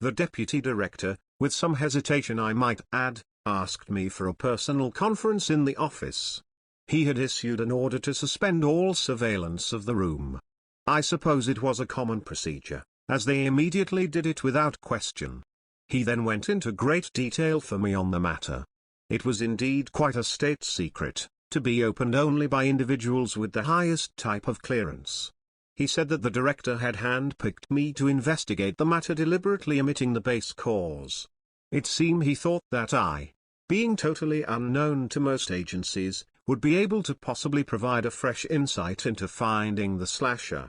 The deputy director, with some hesitation I might add, asked me for a personal conference in the office. He had issued an order to suspend all surveillance of the room. I suppose it was a common procedure, as they immediately did it without question. He then went into great detail for me on the matter. It was indeed quite a state secret, to be opened only by individuals with the highest type of clearance. He said that the director had hand-picked me to investigate the matter, deliberately omitting the base cause. It seemed he thought that I, being totally unknown to most agencies, would be able to possibly provide a fresh insight into finding the slasher.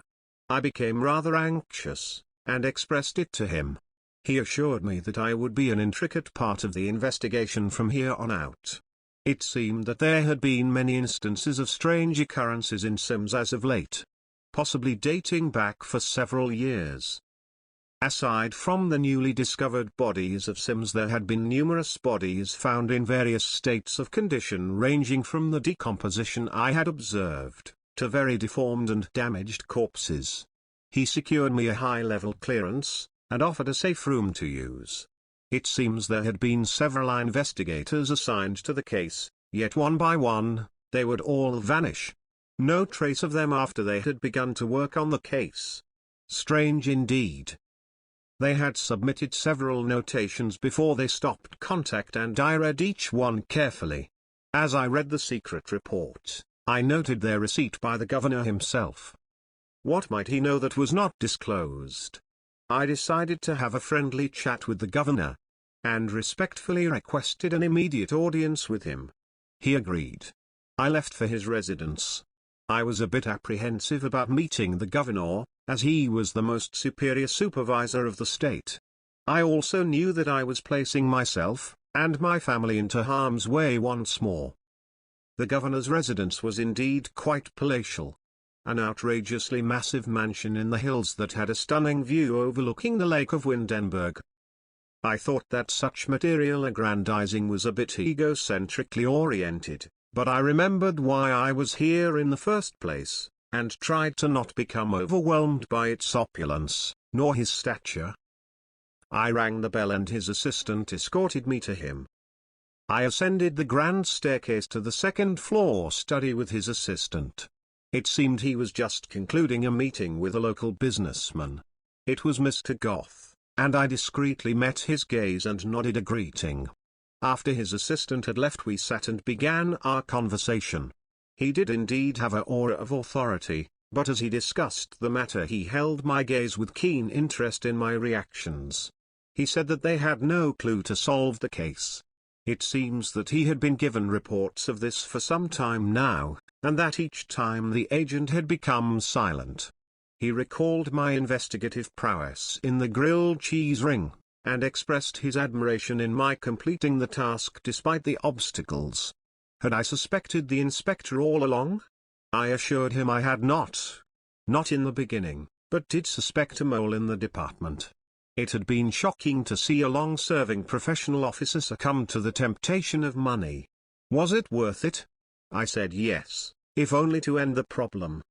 I became rather anxious, and expressed it to him. He assured me that I would be an intricate part of the investigation from here on out. It seemed that there had been many instances of strange occurrences in Sims as of late, possibly dating back for several years. Aside from the newly discovered bodies of Sims, there had been numerous bodies found in various states of condition, ranging from the decomposition I had observed, to very deformed and damaged corpses. He secured me a high-level clearance, and offered a safe room to use. It seems there had been several investigators assigned to the case, yet one by one, they would all vanish. No trace of them after they had begun to work on the case. Strange indeed. They had submitted several notations before they stopped contact, and I read each one carefully. As I read the secret report, I noted their receipt by the governor himself. What might he know that was not disclosed? I decided to have a friendly chat with the governor, and respectfully requested an immediate audience with him. He agreed. I left for his residence. I was a bit apprehensive about meeting the governor, as he was the most superior supervisor of the state. I also knew that I was placing myself, and my family, into harm's way once more. The governor's residence was indeed quite palatial. An outrageously massive mansion in the hills that had a stunning view overlooking the Lake of Windenburg. I thought that such material aggrandizing was a bit egocentrically oriented, but I remembered why I was here in the first place, and tried to not become overwhelmed by its opulence, nor his stature. I rang the bell and his assistant escorted me to him. I ascended the grand staircase to the second-floor study with his assistant. It seemed he was just concluding a meeting with a local businessman. It was Mr. Goth, and I discreetly met his gaze and nodded a greeting. After his assistant had left, we sat and began our conversation. He did indeed have an aura of authority, but as he discussed the matter he held my gaze with keen interest in my reactions. He said that they had no clue to solve the case. It seems that he had been given reports of this for some time now, and that each time the agent had become silent. He recalled my investigative prowess in the grilled cheese ring, and expressed his admiration in my completing the task despite the obstacles. Had I suspected the inspector all along? I assured him I had not. Not in the beginning, but did suspect a mole in the department. It had been shocking to see a long-serving professional officer succumb to the temptation of money. Was it worth it? I said yes, if only to end the problem.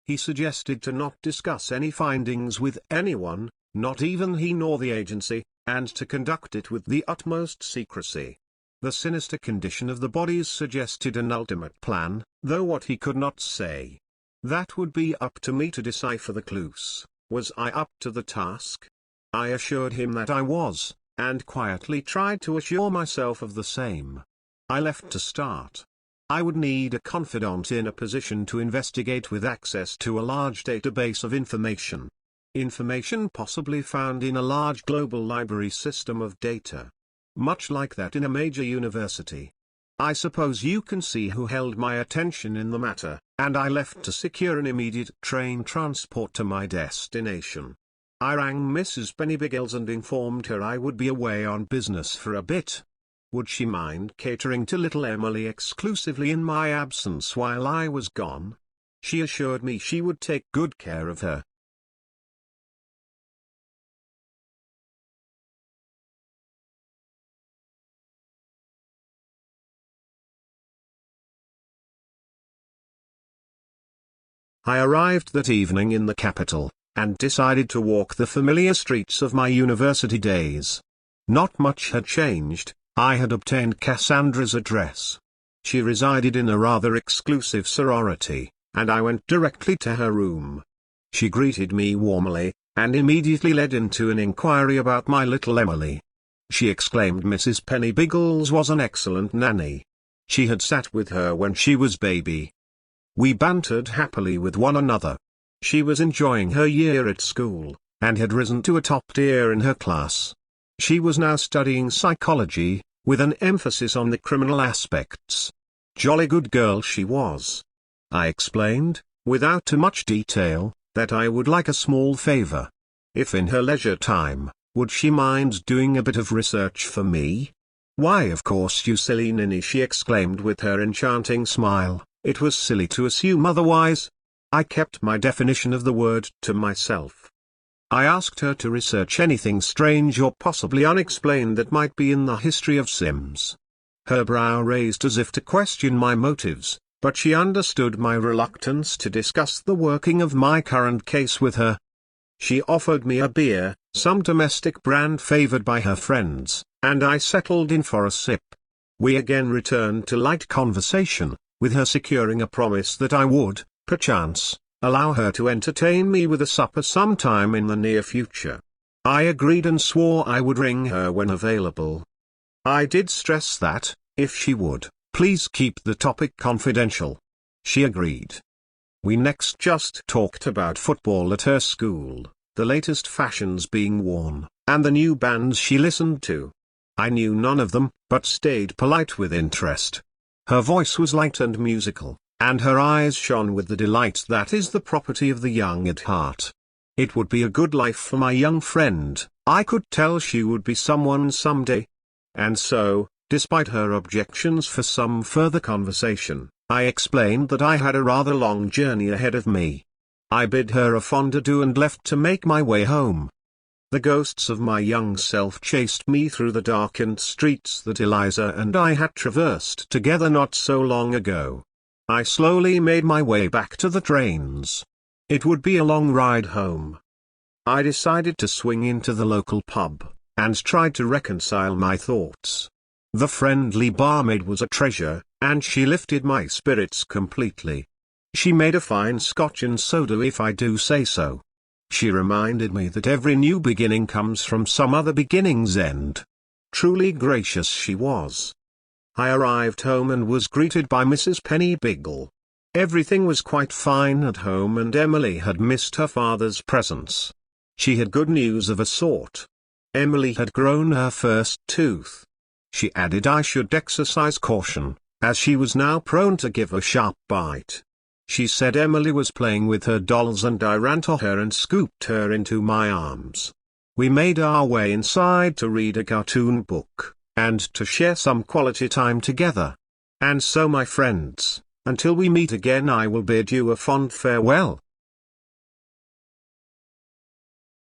He suggested to not discuss any findings with anyone, not even he nor the agency, and to conduct it with the utmost secrecy. The sinister condition of the bodies suggested an ultimate plan, though what he could not say. That would be up to me to decipher the clues. Was I up to the task? I assured him that I was, and quietly tried to assure myself of the same. I left to start. I would need a confidant in a position to investigate with access to a large database of information. Information possibly found in a large global library system of data. Much like that in a major university. I suppose you can see who held my attention in the matter, and I left to secure an immediate train transport to my destination. I rang Mrs. Pennybiggles and informed her I would be away on business for a bit. Would she mind catering to little Emily exclusively in my absence while I was gone? She assured me she would take good care of her. I arrived that evening in the capital, and decided to walk the familiar streets of my university days. Not much had changed. I had obtained Cassandra's address. She resided in a rather exclusive sorority, and I went directly to her room. She greeted me warmly, and immediately led into an inquiry about my little Emily. She exclaimed Mrs. Penny Biggles was an excellent nanny. She had sat with her when she was baby. We bantered happily with one another. She was enjoying her year at school, and had risen to a top tier in her class. She was now studying psychology, with an emphasis on the criminal aspects. Jolly good girl she was. I explained, without too much detail, that I would like a small favor. If in her leisure time, would she mind doing a bit of research for me? Why, of course, you silly ninny, she exclaimed with her enchanting smile. It was silly to assume otherwise. I kept my definition of the word to myself. I asked her to research anything strange or possibly unexplained that might be in the history of Sims. Her brow raised as if to question my motives, but she understood my reluctance to discuss the working of my current case with her. She offered me a beer, some domestic brand favored by her friends, and I settled in for a sip. We again returned to light conversation, with her securing a promise that I would, perchance, allow her to entertain me with a supper sometime in the near future. I agreed and swore I would ring her when available. I did stress that, if she would, please keep the topic confidential. She agreed. We next just talked about football at her school, the latest fashions being worn, and the new bands she listened to. I knew none of them, but stayed polite with interest. Her voice was light and musical, and her eyes shone with the delight that is the property of the young at heart. It would be a good life for my young friend. I could tell she would be someone someday. And so, despite her objections for some further conversation, I explained that I had a rather long journey ahead of me. I bid her a fond adieu and left to make my way home. The ghosts of my young self chased me through the darkened streets that Eliza and I had traversed together not so long ago. I slowly made my way back to the trains. It would be a long ride home. I decided to swing into the local pub, and tried to reconcile my thoughts. The friendly barmaid was a treasure, and she lifted my spirits completely. She made a fine scotch and soda, if I do say so. She reminded me that every new beginning comes from some other beginning's end. Truly gracious she was. I arrived home and was greeted by Mrs. Penny Biggle. Everything was quite fine at home and Emily had missed her father's presence. She had good news of a sort. Emily had grown her first tooth. She added I should exercise caution, as she was now prone to give a sharp bite. She said Emily was playing with her dolls and I ran to her and scooped her into my arms. We made our way inside to read a cartoon book, and to share some quality time together. And so my friends, until we meet again I will bid you a fond farewell.